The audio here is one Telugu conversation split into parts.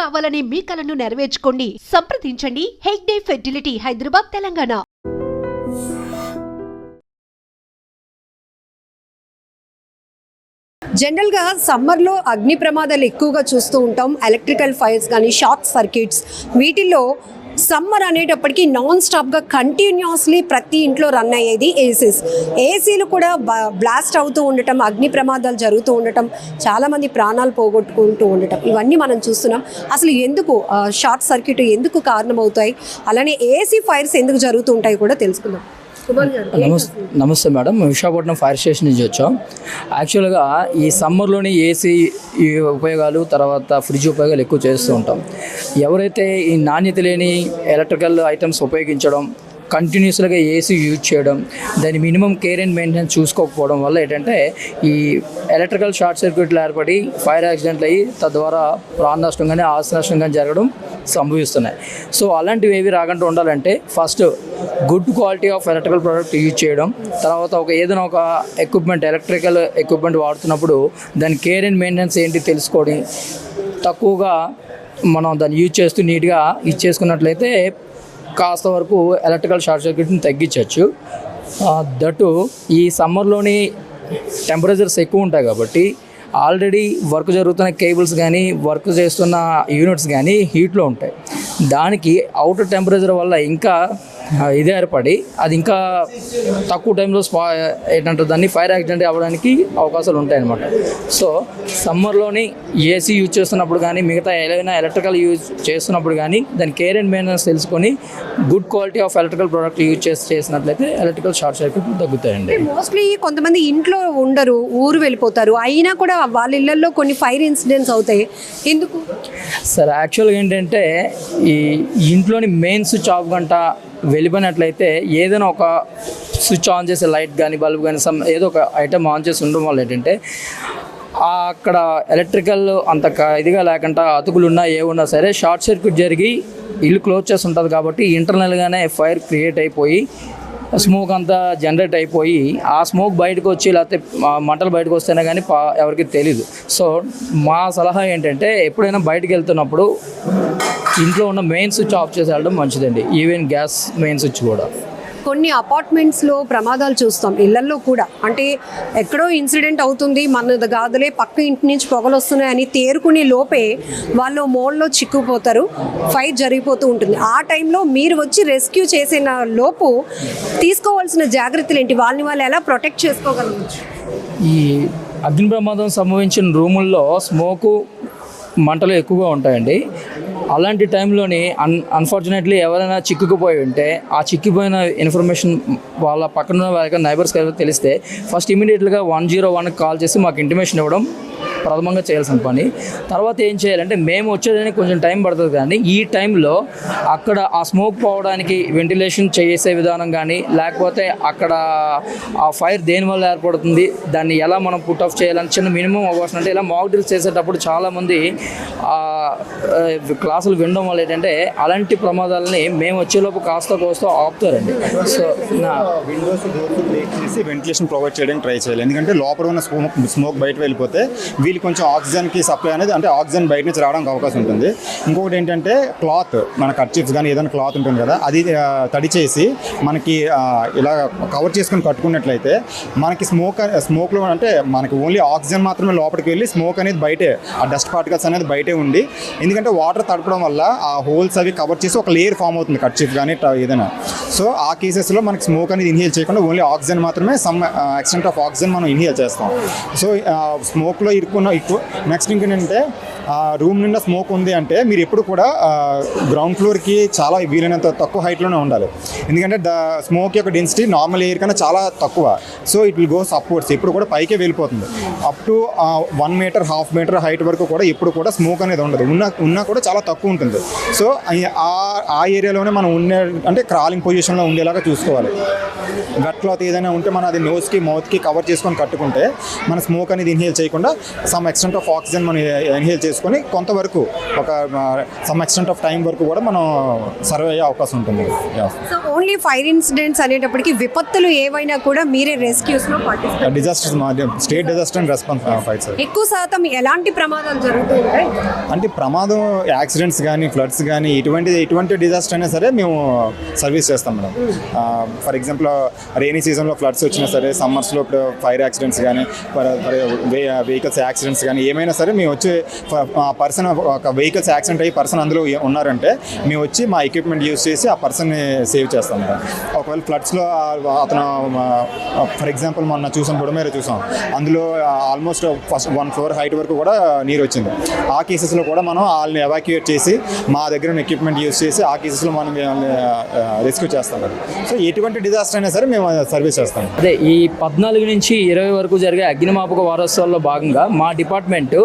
కావాలనే మీ కలను నెరవేర్చుకోండి. సంప్రదించండి హెగ్డే ఫెర్టిలిటీ, హైదరాబాద్, తెలంగాణ. జనరల్గా సమ్మర్లో అగ్ని ప్రమాదాలు ఎక్కువగా చూస్తూ ఉంటాం. ఎలక్ట్రికల్ ఫైర్స్ కానీ, షార్ట్ సర్క్యూట్స్, వీటిల్లో సమ్మర్ అనేటప్పటికీ నాన్ స్టాప్గా కంటిన్యూస్లీ ప్రతి ఇంట్లో రన్ అయ్యేది ఏసీలు కూడా బ్లాస్ట్ అవుతూ ఉండటం, అగ్ని ప్రమాదాలు జరుగుతూ ఉండటం, చాలామంది ప్రాణాలు పోగొట్టుకుంటూ ఉండటం, ఇవన్నీ మనం చూస్తున్నాం. అసలు ఎందుకు షార్ట్ సర్క్యూట్ ఎందుకు కారణమవుతాయి, అలానే ఏసీ ఫైర్స్ ఎందుకు జరుగుతూ ఉంటాయి కూడా తెలుసుకుందాం. నమస్తే మేడం, విశాఖపట్నం ఫైర్ స్టేషన్ నుంచి వచ్చాం. యాక్చువల్గా ఈ సమ్మర్లోని ఏసీ ఉపయోగాలు, తర్వాత ఫ్రిడ్జ్ ఉపయోగాలు ఎక్కువ చేస్తూ ఉంటాం. ఎవరైతే ఈ నాణ్యత లేని ఎలక్ట్రికల్ ఐటమ్స్ ఉపయోగించడం, కంటిన్యూస్గా ఏసీ యూజ్ చేయడం, దాని మినిమం కేర్ అండ్ మెయింటెనెన్స్ చూసుకోకపోవడం వల్ల ఏంటంటే ఈ ఎలక్ట్రికల్ షార్ట్ సర్క్యూట్లు ఏర్పడి ఫైర్ యాక్సిడెంట్లు అయ్యి తద్వారా ప్రాణ నష్టం కానీ ఆస్తి నష్టం కానీ జరగడం సంభవిస్తున్నాయి. సో అలాంటివి ఏవి రాకుండా ఉండాలంటే first good quality of electrical product use చేయడం, తర్వాత ఏదైనా ఒక ఎక్విప్మెంట్, ఎలక్ట్రికల్ ఎక్విప్మెంట్ వాడుతున్నప్పుడు దాని కేర్ అండ్ మెయింటెనెన్స్ ఏంటి తెలుసుకొని తక్కువగా మనం దాన్ని యూజ్ చేస్తూ నీట్గా ఇచ్చేసుకున్నట్లయితే కాస్త వరకు ఎలక్ట్రికల్ షార్ట్ సర్క్యూట్ని తగ్గించవచ్చు. దట్టు ఈ సమ్మర్లోని టెంపరేచర్స్ ఎక్కువ ఉంటాయి కాబట్టి ఆల్రెడీ వర్క్ జరుగుతున్న కేబుల్స్ కానీ, వర్క్ చేస్తున్న యూనిట్స్ కానీ హీట్లో ఉంటాయి. దానికి అవుటర్ టెంపరేచర్ వల్ల ఇంకా ఇది ఏర్పడి అది ఇంకా తక్కువ టైంలో ఏంటంటే దాన్ని ఫైర్ యాక్సిడెంట్ అవ్వడానికి అవకాశాలు ఉంటాయి అన్నమాట. సో సమ్మర్లోని ఏసీ యూజ్ చేస్తున్నప్పుడు కానీ, మిగతా ఏదైనా ఎలక్ట్రికల్ యూజ్ చేస్తున్నప్పుడు కానీ దాని కేర్ అండ్ మెయింటెనెన్స్ తెలుసుకొని good quality of electrical product use చేసినట్లయితే ఎలక్ట్రికల్ షార్ట్ సర్క్యూట్ తగ్గుతాయండి. మోస్ట్లీ కొంతమంది ఇంట్లో ఉండరు, ఊరు వెళ్ళిపోతారు, అయినా కూడా వాళ్ళ ఇళ్లలో కొన్ని ఫైర్ ఇన్సిడెంట్స్ అవుతాయి. ఎందుకు సార్? యాక్చువల్గా ఏంటంటే ఈ ఇంట్లోని మెయిన్ స్విచ్ ఆఫ్ గంట వెళ్ళిపోయినట్లయితే ఏదైనా ఒక స్విచ్ ఆన్ చేసే లైట్ కానీ, బల్బ్ కానీ, ఏదో ఒక ఐటమ్ ఆన్ చేసి ఉండడం వల్ల ఏంటంటే అక్కడ ఎలక్ట్రికల్ అంత ఇదిగా లేకుండా అతుకులున్నా ఏమున్నా సరే షార్ట్ సర్క్యూట్ జరిగి ఇల్లు క్లోజ్ చేసి ఉంటుంది కాబట్టి ఇంటర్నల్గానే ఫైర్ క్రియేట్ అయిపోయి స్మోక్ అంతా జనరేట్ అయిపోయి ఆ స్మోక్ బయటకు వచ్చి లేకపోతే మంటలు బయటకు వస్తేనే కానీ ఎవరికి తెలీదు. సో మా సలహా ఏంటంటే ఎప్పుడైనా బయటకు వెళ్తున్నప్పుడు ఇంట్లో ఉన్న మెయిన్ స్విచ్ ఆఫ్ చేసి వెళ్ళడం మంచిదండి. ఈవెన్ గ్యాస్ మెయిన్ స్విచ్ కూడా. కొన్ని అపార్ట్మెంట్స్లో ప్రమాదాలు చూస్తాం, ఇళ్లల్లో కూడా. అంటే ఎక్కడో ఇన్సిడెంట్ అవుతుంది, మనది కాదులే, పక్క ఇంటి నుంచి పొగలు వస్తున్నాయని తేరుకునే లోపే వాళ్ళు మోల్లో చిక్కుపోతారు, ఫైర్ జరిగిపోతూ ఉంటుంది. ఆ టైంలో మీరు వచ్చి రెస్క్యూ చేసిన లోపు తీసుకోవాల్సిన జాగ్రత్తలు ఏంటి, వాళ్ళని వాళ్ళు ఎలా ప్రొటెక్ట్ చేసుకోగలవచ్చు? ఈ అగ్ని ప్రమాదం సంభవించిన రూముల్లో స్మోకు, మంటలు ఎక్కువగా ఉంటాయండి. అలాంటి టైంలోని అన్ఫార్చునేట్లీ ఎవరైనా చిక్కుకుపోయి ఉంటే ఆ చిక్కిపోయిన ఇన్ఫర్మేషన్ వాళ్ళ పక్కన వాళ్ళ నైబర్స్ తెలిస్తే ఫస్ట్ ఇమీడియట్గా 101కి కాల్ చేసి మాకు ఇంటిమేషన్ ఇవ్వడం ప్రథమంగా చేయాల్సిన పని. తర్వాత ఏం చేయాలంటే మేము వచ్చేదానికి కొంచెం టైం పడుతుంది, కానీ ఈ టైంలో అక్కడ ఆ స్మోక్ పోవడానికి వెంటిలేషన్ చేసే విధానం కానీ, లేకపోతే అక్కడ ఆ ఫైర్ దేనివల్ల ఏర్పడుతుంది, దాన్ని ఎలా మనం పుట్ ఆఫ్ చేయాలని చిన్న మినిమం అవ్వాల్సిన అంటే ఇలా మాక్ డ్రిల్స్ చేసేటప్పుడు చాలామంది క్లాసులు వినడం వల్ల ఏంటంటే అలాంటి ప్రమాదాలని మేము వచ్చేలోపు కాస్త కోస్తో ఆపుతారండి. సో విండోస్ డోర్స్ బ్రేక్ చేసి వెంటిలేషన్ ప్రొవైడ్ చేయడానికి ట్రై చేయాలి. ఎందుకంటే లోపల ఉన్న స్మోక్ బయట వెళ్ళిపోతే వీళ్ళు కొంచెం ఆక్సిజన్కి సప్లై అనేది, అంటే ఆక్సిజన్ బయట నుంచి రావడానికి అవకాశం ఉంటుంది. ఇంకొకటి ఏంటంటే క్లాత్, మన కర్చీఫ్స్ కానీ ఏదైనా క్లాత్ ఉంటుంది కదా, అది తడి చేసి మనకి ఇలా కవర్ చేసుకొని కట్టుకున్నట్లయితే మనకి స్మోక్లో అంటే మనకి ఓన్లీ ఆక్సిజన్ మాత్రమే లోపలికి వెళ్ళి స్మోక్ అనేది బయటే, ఆ డస్ట్ పార్టికల్స్ అనేది బయటే ఉండి, ఎందుకంటే వాటర్ తడపడం వల్ల ఆ హోల్స్ అవి కవర్ చేసి ఒక లేయర్ ఫామ్ అవుతుంది కర్చీఫ్ కానీ ఏదైనా. సో ఆ కేసెస్లో మనకి స్మోక్ అనేది ఇన్హేల్ చేయకుండా ఓన్లీ ఆక్సిజన్ మాత్రమే, సమ్ ఎక్స్టెంట్ ఆఫ్ ఆక్సిజన్ మనం ఇన్హేల్ చేస్తాం. సో స్మోక్లో నెక్స్ట్ ఇంకేంటంటే రూమ్ నిండా స్మోక్ ఉంది అంటే మీరు ఎప్పుడు కూడా గ్రౌండ్ ఫ్లోర్కి చాలా వీలైనంత తక్కువ హైట్లోనే ఉండాలి. ఎందుకంటే స్మోక్ యొక్క డెన్సిటీ నార్మల్ ఎయిర్ కన్నా చాలా తక్కువ. So it will goes upwards, ఎప్పుడు కూడా పైకే వెళ్ళిపోతుంది. Up to 1 metre, ½ metre height వరకు కూడా ఎప్పుడు కూడా స్మోక్ అనేది ఉండదు, ఉన్నా కూడా చాలా తక్కువ ఉంటుంది. సో ఆ ఏరియాలోనే మనం అంటే క్రాలింగ్ పొజిషన్లో ఉండేలాగా చూసుకోవాలి. వెట్ క్లాత్ ఏదైనా ఉంటే మనం అది నోస్కి, మౌత్కి కవర్ చేసుకొని కట్టుకుంటే మన స్మోక్ అనేది ఇన్హేల్ చేయకుండా సమ్ ఎక్స్టెంట్ ఆఫ్ ఆక్సిజన్ మనం ఇన్హేల్ చేసుకొని కొంతవరకు ఒక సమ్ ఎక్స్టెంట్ ఆఫ్ టైం వరకు కూడా మనం సర్వే అయ్యే అవకాశం ఉంటుంది. సో ఓన్లీ ఫైర్ ఇన్సిడెంట్స్ అనేటప్పటికి విపత్తులు ఏవైనా కూడా మీరే రెస్క్యూస్లో participate disasters state disaster and response fight sir. ఎక్కువ శాతం ఎలాంటి ప్రమాదాలు జరుగుతూ ఉంటాయి? అంటే ప్రమాదం యాక్సిడెంట్స్ కానీ ఫ్లడ్స్ కానీ ఎటువంటి డిజాస్టర్ అయినా సరే మేము సర్వీస్ చేస్తాం మేడం. ఫర్ ఎగ్జాంపుల్ రెయినీ సీజన్లో ఫ్లడ్స్ వచ్చినా సరే, సమ్మర్స్లో ఇప్పుడు ఫైర్ యాక్సిడెంట్స్ కానీ వెహికల్స్ యాక్సిడెంట్స్ కానీ ఏమైనా సరే మేము వచ్చి పర్సన్ ఒక వెహికల్స్ యాక్సిడెంట్ అయ్యి పర్సన్ అందులో ఉన్నారంటే మేము వచ్చి మా ఎక్విప్మెంట్ యూజ్ చేసి ఆ పర్సన్ని సేవ్ చేస్తాం మేడం. ఒకవేళ ఫ్లడ్స్లో అతను ఫర్ ఎగ్జాంపుల్ మొన్న చూసాం, బుడమేర చూసాం, అందులో ఆల్మోస్ట్ ఫస్ట్ 1 floor హైట్ వరకు కూడా నీరు వచ్చింది. ఆ కేసెస్లో కూడా మనం వాళ్ళని ఎవాక్యుయేట్ చేసి మా దగ్గర ఉన్న ఎక్విప్మెంట్ యూజ్ చేసి ఆ కేసెస్లో మనం రెస్క్యూ చేస్తాం మేడం. సో ఎటువంటి డిజాస్టర్ అయినా సరే మేము సర్వీస్ చేస్తాం. అదే ఈ 14 నుంచి 20 వరకు జరిగే అగ్నిమాపక వారోత్సవాల్లో భాగంగా మా డిపార్ట్మెంటు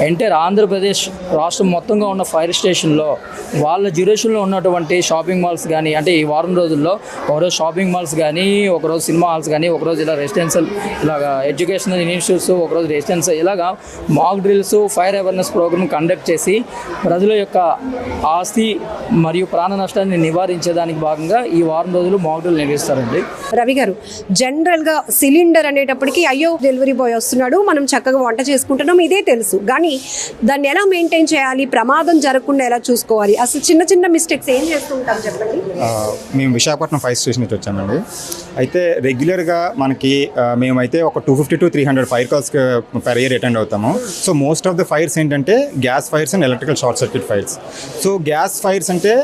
ఎంటైర్ ఆంధ్రప్రదేశ్ రాష్ట్రం మొత్తంగా ఉన్న ఫైర్ స్టేషన్లో వాళ్ళ డ్యూరేషన్లో ఉన్నటువంటి షాపింగ్ మాల్స్ కానీ, అంటే ఈ వారం రోజుల్లో ఒకరోజు షాపింగ్ మాల్స్ కానీ, ఒకరోజు సినిమా హాల్స్ కానీ, ఒకరోజు ఇలా రెసిడెన్షియల్ ఇలాగా ఎడ్యుకేషనల్ ఇన్స్టిట్యూట్స్, ఒకరోజు రెసిడెన్షియల్ ఇలాగా mock drills, fire awareness programme conduct చేసి ప్రజల యొక్క ఆస్తి మరియు ప్రాణ నష్టాన్ని నివారించేదానికి భాగంగా ఈ వారం రోజులు మాక్ డ్రిల్ నిర్వహిస్తారండి. రవి గారు, జనరల్గా సిలిండర్ అనేటప్పటికి అయ్యో డెలివరీ బాయ్ వస్తున్నాడు, మనం చక్కగా వంట చేసుకుంటున్నాం, ఇదే తెలుసు. కానీ దాన్ని ఎలా మెయింటైన్ చేయాలి, ప్రమాదం జరగకుండా ఎలా చూసుకోవాలి, అసలు చిన్న చిన్న మిస్టేక్స్ ఏం చేస్తుంటాం చెప్పండి. మేము విశాఖపట్నం ఫైర్ స్టేషన్ నుంచి వచ్చామండి. అయితే రెగ్యులర్గా మనకి మేమైతే ఒక 250 to 300 fire calls per year attend అవుతాము. So most of the fires ఏంటంటే gas fires and electrical short circuit fires. So gas fires అంటే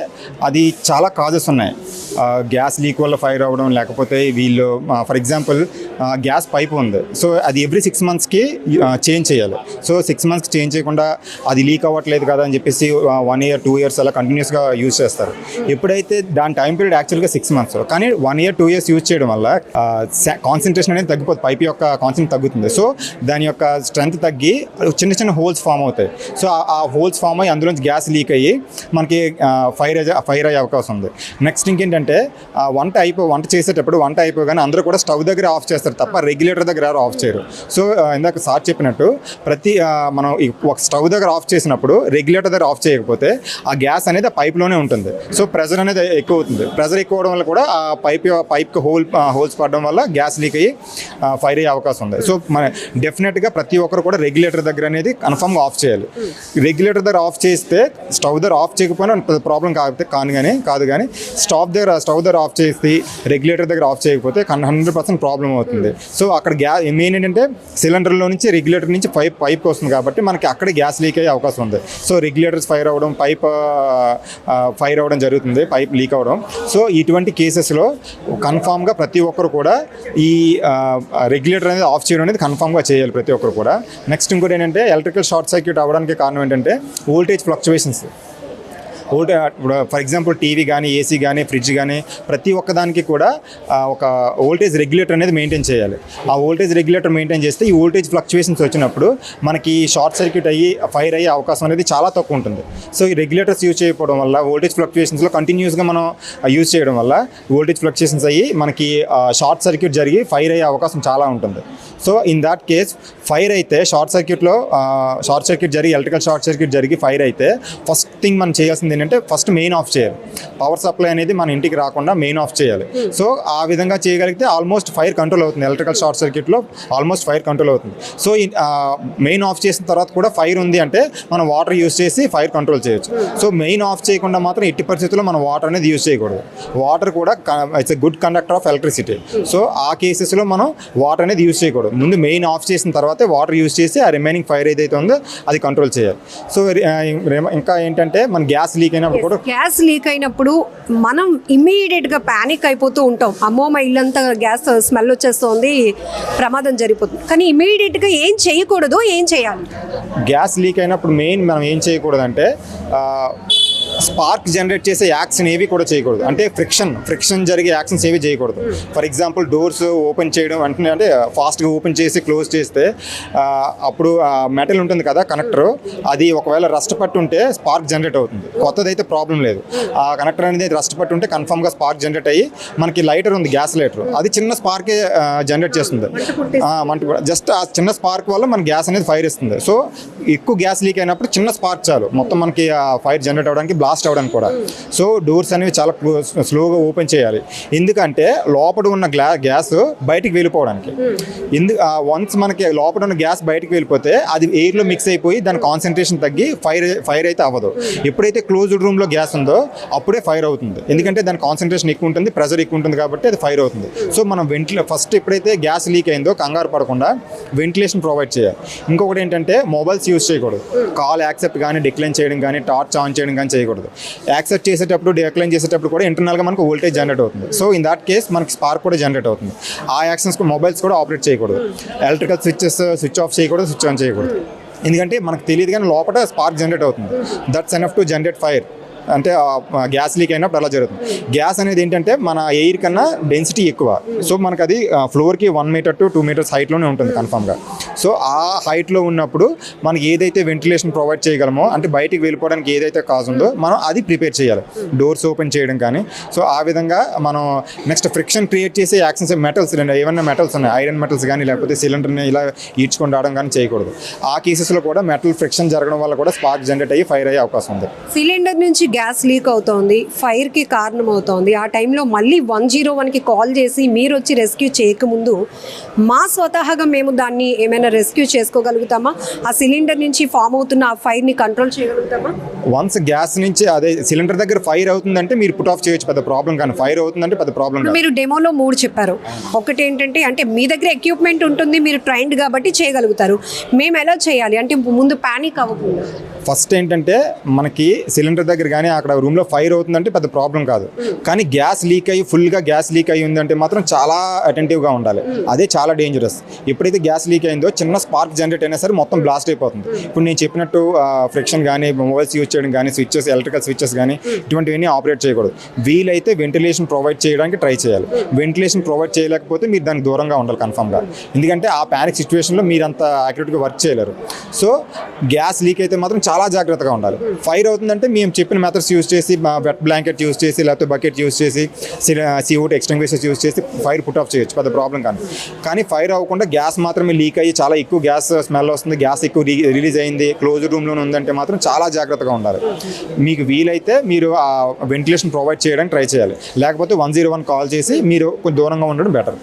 అది చాలా కాజెస్ ఉన్నాయి. గ్యాస్ లీక్ వల్ల ఫైర్ అవ్వడం, లేకపోతే వీళ్ళు ఫర్ ఎగ్జాంపుల్ గ్యాస్ పైప్ ఉంది, సో అది ఎవ్రీ 6 monthsకి చేంజ్ చేయాలి. సో 6 monthsకి చేంజ్ చేయకుండా అది లీక్ అవ్వట్లేదు కదా అని చెప్పేసి 1 year 2 years అలా కంటిన్యూస్గా యూజ్ చేస్తారు. ఎప్పుడైతే దాని టైం పీరియడ్ యాక్చువల్గా 6 months, కానీ 1 year 2 years యూజ్ చేయడం వల్ల కాన్సన్ట్రేషన్ అనేది తగ్గిపోతుంది, పైప్ యొక్క కాన్సన్ట్రేషన్ తగ్గుతుంది. సో దాని యొక్క స్ట్రెంత్ తగ్గి చిన్న చిన్న హోల్స్ ఫామ్ అవుతాయి. సో ఆ హోల్స్ ఫామ్ అయ్యి అందులోంచి గ్యాస్ లీక్ అయ్యి మనకి ఫైర్ అయ్యే అవకాశం ఉంది. నెక్స్ట్ ఇంకేంటంటే వంట చేసేటప్పుడు వంట అయిపోగానే అందరూ కూడా స్టవ్ దగ్గర ఆఫ్ చేస్తారు తప్ప రెగ్యులేటర్ దగ్గర ఎవరు ఆఫ్ చేయరు. సో ఇందాక సార్ చెప్పినట్టు మనం ఒక స్టవ్ దగ్గర ఆఫ్ చేసినప్పుడు రెగ్యులేటర్ దగ్గర ఆఫ్ చేయకపోతే ఆ గ్యాస్ అనేది ఆ పైప్లోనే ఉంటుంది. సో ప్రెజర్ అనేది ఎక్కువ అవుతుంది. ప్రెజర్ ఎక్కువ అవడం వల్ల కూడా ఆ పైప్కి హోల్స్ పడడం వల్ల గ్యాస్ లీక్ అయ్యి ఫైర్ అయ్యే అవకాశం ఉంది. సో మన డెఫినెట్గా ప్రతి ఒక్కరు కూడా రెగ్యులేటర్ దగ్గర అనేది కన్ఫర్మ్గా ఆఫ్ చేయాలి. రెగ్యులేటర్ దగ్గర ఆఫ్ చేస్తే స్టవ్ దగ్గర ఆఫ్ చేయకపోయినా ప్రాబ్లం కాదు కానీ స్టవ్ దగ్గర ఆఫ్ చేసి రెగ్యులేటర్ దగ్గర ఆఫ్ చేయకపోతే 100% ప్రాబ్లం అవుతుంది. సో అక్కడ మెయిన్ ఏంటంటే సిలిండర్లో నుంచి రెగ్యులేటర్ నుంచి పైప్ వస్తుంది కాబట్టి మనకి అక్కడ గ్యాస్ లీక్ అయ్యే అవకాశం ఉంది. సో రెగ్యులేటర్స్ ఫైర్ అవ్వడం, పైప్ ఫైర్ అవ్వడం జరుగుతుంది, పైప్ లీక్ అవ్వడం. సో ఇటువంటి కేసెస్లో కన్ఫామ్గా ప్రతి ఒక్కరు కూడా ఈ రెగ్యులేటర్ అనేది ఆఫ్ చేయడం అనేది కన్ఫామ్గా చేయాలి ప్రతి ఒక్కరు కూడా. నెక్స్ట్ ఇంకోటి ఏంటంటే ఎలక్ట్రికల్ షార్ట్ సర్క్యూట్ అవ్వడానికి కారణం ఏంటంటే వోల్టేజ్ ఫ్లక్చువేషన్స్. ఇప్పుడు ఫర్ ఎగ్జాంపుల్ టీవీ కానీ, ఏసీ కానీ, ఫ్రిడ్జ్ కానీ ప్రతి ఒక్కదానికి కూడా ఒక వోల్టేజ్ రెగ్యులేటర్ అనేది మెయింటైన్ చేయాలి. ఆ వోల్టేజ్ రెగ్యులేటర్ మెయింటైన్ చేస్తే ఈ వోల్టేజ్ ఫ్లక్చువేషన్స్ వచ్చినప్పుడు మనకి షార్ట్ సర్క్యూట్ అయ్యి ఫైర్ అయ్యే అవకాశం అనేది చాలా తక్కువ ఉంటుంది. సో ఈ రెగ్యులేటర్స్ యూజ్ చేయకపోవడం వల్ల వోల్టేజ్ ఫ్లక్చువేషన్స్లో కంటిన్యూస్గా మనం యూజ్ చేయడం వల్ల వోల్టేజ్ ఫ్లక్చువేషన్స్ అయ్యి మనకి షార్ట్ సర్క్యూట్ జరిగి ఫైర్ అయ్యే అవకాశం చాలా ఉంటుంది. So in that case fire అయితే షార్ట్ సర్క్యూట్ జరిగి ఎలక్ట్రికల్ షార్ట్ సర్క్యూట్ జరిగి ఫైర్ అయితే ఫస్ట్ థింగ్ మనం చేయాల్సింది ఏంటంటే ఫస్ట్ మెయిన్ ఆఫ్ చేయాలి. పవర్ సప్లై అనేది మన ఇంటికి రాకుండా మెయిన్ ఆఫ్ చేయాలి. సో ఆ విధంగా చేయగలిగితే ఆల్మోస్ట్ ఫైర్ కంట్రోల్ అవుతుంది. ఎలక్ట్రికల్ షార్ట్ సర్క్యూట్లో ఆల్మోస్ట్ ఫైర్ కంట్రోల్ అవుతుంది. సో మెయిన్ ఆఫ్ చేసిన తర్వాత కూడా ఫైర్ ఉంది అంటే మనం వాటర్ యూజ్ చేసి ఫైర్ కంట్రోల్ చేయొచ్చు. సో మెయిన్ ఆఫ్ చేయకుండా మాత్రం ఎట్టి పరిస్థితుల్లో మనం వాటర్ అనేది యూజ్ చేయకూడదు. వాటర్ కూడా it's a good conductor of electricity. So ఆ కేసెస్లో మనం వాటర్ అనేది యూజ్ చేయకూడదు. ముందు మెయిన్ ఆఫ్ చేసిన తర్వాతే వాటర్ యూజ్ చేసి ఆ రిమైనింగ్ ఫైర్ ఏదైతే ఉందో అది కంట్రోల్ చేయాలి. సో ఇంకా ఏంటంటే మన గ్యాస్ లీక్ అయినప్పుడు మనం ఇమ్మీడియట్గా ప్యానిక్ అయిపోతూ ఉంటాం. అమ్మో మా ఇల్లంతా గ్యాస్ స్మెల్ వచ్చేస్తుంది, ప్రమాదం జరిగిపోతుంది. కానీ ఇమ్మీడియట్గా ఏం చేయకూడదు, ఏం చేయాలి? గ్యాస్ లీక్ అయినప్పుడు మెయిన్ మనం ఏం చేయకూడదంటే స్పార్క్ జనరేట్ చేసే యాక్షన్ ఏవి కూడా చేయకూడదు. అంటే ఫ్రిక్షన్ జరిగే యాక్షన్స్ ఏవి చేయకూడదు. ఫర్ ఎగ్జాంపుల్ డోర్స్ ఓపెన్ చేయడం అంటే ఫాస్ట్గా ఓపెన్ చేసి క్లోజ్ చేస్తే అప్పుడు మెటల్ ఉంటుంది కదా కనెక్టర్, అది ఒకవేళ రస్ట్ పట్టు ఉంటే స్పార్క్ జనరేట్ అవుతుంది. కొత్తదైతే ప్రాబ్లం లేదు. ఆ కనెక్టర్ అనేది రస్ట్ పట్టు ఉంటే కన్ఫామ్గా స్పార్క్ జనరేట్ అయ్యి మనకి లైటర్ ఉంది, గ్యాస్ లైటర్, అది చిన్న స్పార్కే జనరేట్ చేస్తుంది. జస్ట్ ఆ చిన్న స్పార్క్ వల్ల మన గ్యాస్ అనేది ఫైర్ ఇస్తుంది. సో ఎక్కువ గ్యాస్ లీక్ అయినప్పుడు చిన్న స్పార్క్ చాలు మొత్తం మనకి ఫైర్ జనరేట్ అవ్వడానికి, బ్లాస్ట్ అవ్వడానికి కూడా. సో డోర్స్ అనేవి చాలా స్లోగా ఓపెన్ చేయాలి. ఎందుకంటే లోపల ఉన్న గ్యాస్ బయటికి వెళ్ళిపోవడానికి. వన్స్ మనకి లోపల ఉన్న గ్యాస్ బయటికి వెళ్ళిపోతే అది ఎయిర్లో మిక్స్ అయిపోయి దాని కాన్సన్ట్రేషన్ తగ్గి ఫైర్ అయితే అవ్వదు. ఎప్పుడైతే క్లోజ్డ్ రూమ్లో గ్యాస్ ఉందో అప్పుడే ఫైర్ అవుతుంది. ఎందుకంటే దాని కాన్సన్ట్రేషన్ ఎక్కువ ఉంటుంది, ప్రెషర్ ఎక్కువ ఉంటుంది కాబట్టి అది ఫైర్ అవుతుంది. సో మనం ఫస్ట్ ఎప్పుడైతే గ్యాస్ లీక్ అయిందో కంగారు పడకుండా వెంటిలేషన్ ప్రొవైడ్ చేయాలి. ఇంకొకటి ఏంటంటే మొబైల్స్ యూజ్ చేయకూడదు. కాల్ యాక్సెప్ట్ కానీ డిక్లైన్ చేయడం కానీ టార్చ్ ఆన్ చేయడం కానీ చేయకూడదు. యాక్సెప్ట్ చేసేటప్పుడు డిక్లైన్ చేసేటప్పుడు కూడా ఇంటర్నల్గా మనకు వోల్టేజ్ జనరేట్ అవుతుంది. సో ఇన్ దాట్ కేస్ మనకి స్పార్క్ కూడా జనరేట్ అవుతుంది. ఆ యాక్షన్స్ మొబైల్స్ కూడా ఆపరేట్ చేయకూడదు. ఎలక్ట్రికల్ స్విచ్ ఆఫ్ చేయకూడదు, స్విచ్ ఆన్ చేయకూడదు. ఎందుకంటే మనకు తెలియదు కానీ లోపల స్పార్క్ జనరేట్ అవుతుంది. That's enough to generate fire. అంటే గ్యాస్ లీక్ అయినప్పుడు అలా జరుగుతుంది. గ్యాస్ అనేది ఏంటంటే మన ఎయిర్ కన్నా డెన్సిటీ ఎక్కువ. సో మనకు అది ఫ్లోర్కి 1 మీటర్ to 2 మీటర్స్ హైట్లోనే ఉంటుంది కన్ఫామ్గా. సో ఆ హైట్లో ఉన్నప్పుడు మనకి ఏదైతే వెంటిలేషన్ ప్రొవైడ్ చేయగలమో, అంటే బయటికి వెళ్ళిపోవడానికి ఏదైతే కాజ్ ఉందో మనం అది ప్రిపేర్ చేయాలి. డోర్స్ ఓపెన్ చేయడం కానీ. సో ఆ విధంగా మనం నెక్స్ట్ ఫ్రిక్షన్ క్రియేట్ చేసే యాక్షన్స్ మెటల్స్ ఏమన్నా మెటల్స్ ఉన్నాయి, ఐరన్ మెటల్స్ కానీ లేకపోతే సిలిండర్ని ఇలా ఈడ్చుకొని రావడం కానీ చేయకూడదు. ఆ కేసెస్లో కూడా మెటల్ ఫ్రిక్షన్ జరగడం వల్ల కూడా స్పార్క్ జనరేట్ అయ్యి ఫైర్ అయ్యే అవకాశం ఉంది. సిలిండర్ నుంచి గ్యాస్ లీక్ అవుతోంది, ఫైర్కి కారణం అవుతోంది. ఆ టైంలో మళ్ళీ 101కి కాల్ చేసి మీరు వచ్చి రెస్క్యూ చేయకముందు మా స్వతహాగా మేము దాన్ని ఏమైనా రెస్క్యూ చేసుకోగలుగుతామా? ఆ సిలిండర్ నుంచి ఫామ్ అవుతున్న ఆ ఫైర్ని కంట్రోల్ చేయగలుగుతామా? వన్స్ గ్యాస్ నుంచి అదే సిలిండర్ దగ్గర ఫైర్ అవుతుందంటే మీరు పుట్ ఆఫ్ చేయొచ్చు, పెద్ద ప్రాబ్లం కానీ. ఫైర్ అవుతుందంటే పెద్ద ప్రాబ్లం కాదు. మీరు డెమోలో 3 చెప్పారు. ఒకటి ఏంటంటే అంటే మీ దగ్గర ఎక్విప్మెంట్ ఉంటుంది, మీరు ట్రైన్డ్ కాబట్టి చేయగలుగుతారు. మేము ఎలా చేయాలి అంటే ముందు ప్యానిక్ అవ్వకుండా? ఫస్ట్ ఏంటంటే మనకి సిలిండర్ దగ్గర కానీ అక్కడ రూమ్లో ఫైర్ అవుతుందంటే పెద్ద ప్రాబ్లం కాదు. కానీ గ్యాస్ లీక్ అయ్యి ఫుల్గా గ్యాస్ లీక్ అయ్యి ఉందంటే మాత్రం చాలా అటెంటివ్గా ఉండాలి. అదే చాలా డేంజరస్. ఎప్పుడైతే గ్యాస్ లీక్ అయిందో చిన్న స్పార్క్ జనరేట్ అయినా సరే మొత్తం బ్లాస్ట్ అయిపోతుంది. ఇప్పుడు నేను చెప్పినట్టు ఫ్రిక్షన్ కానీ మొబైల్స్ యూజ్ చేయడం కానీ స్విచ్చెస్ ఎలక్ట్రికల్ స్విచ్చెస్ కానీ ఇటువంటివన్నీ ఆపరేట్ చేయకూడదు. వీలైతే వెంటిలేషన్ ప్రొవైడ్ చేయడానికి ట్రై చేయాలి. వెంటిలేషన్ ప్రొవైడ్ చేయలేకపోతే మీరు దానికి దూరంగా ఉండాలి కన్ఫామ్గా. ఎందుకంటే ఆ ప్యానిక్ సిచ్యువేషన్లో మీరు అంత యాక్యురేట్గా వర్క్ చేయలేరు. సో గ్యాస్ లీక్ అయితే మాత్రం చాలా జాగ్రత్తగా ఉండాలి. ఫైర్ అవుతుందంటే మేము చెప్పిన మెథడ్స్ యూజ్ చేసి వెట్ బ్లాంకెట్ యూజ్ చేసి లేకపోతే బకెట్ యూజ్ చేసి CO2 ఎక్స్టింగ్విషర్స్ యూజ్ చేసి ఫైర్ పుట్ ఆఫ్ చేయొచ్చు, పెద్ద ప్రాబ్లం కానీ ఫైర్ అవ్వకుండా గ్యాస్ మాత్రమే లీక్ అయ్యి చాలా ఎక్కువ గ్యాస్ స్మెల్ వస్తుంది, గ్యాస్ ఎక్కువ రిలీజ్ అయింది, క్లోజ్డ్ రూమ్లోనే ఉందంటే మాత్రం చాలా జాగ్రత్తగా ఉండాలి. మీకు వీలైతే మీరు ఆ వెంటిలేషన్ ప్రొవైడ్ చేయడానికి ట్రై చేయాలి. లేకపోతే 101 కాల్ చేసి మీరు కొంచెం దూరంగా ఉండడం బెటర్.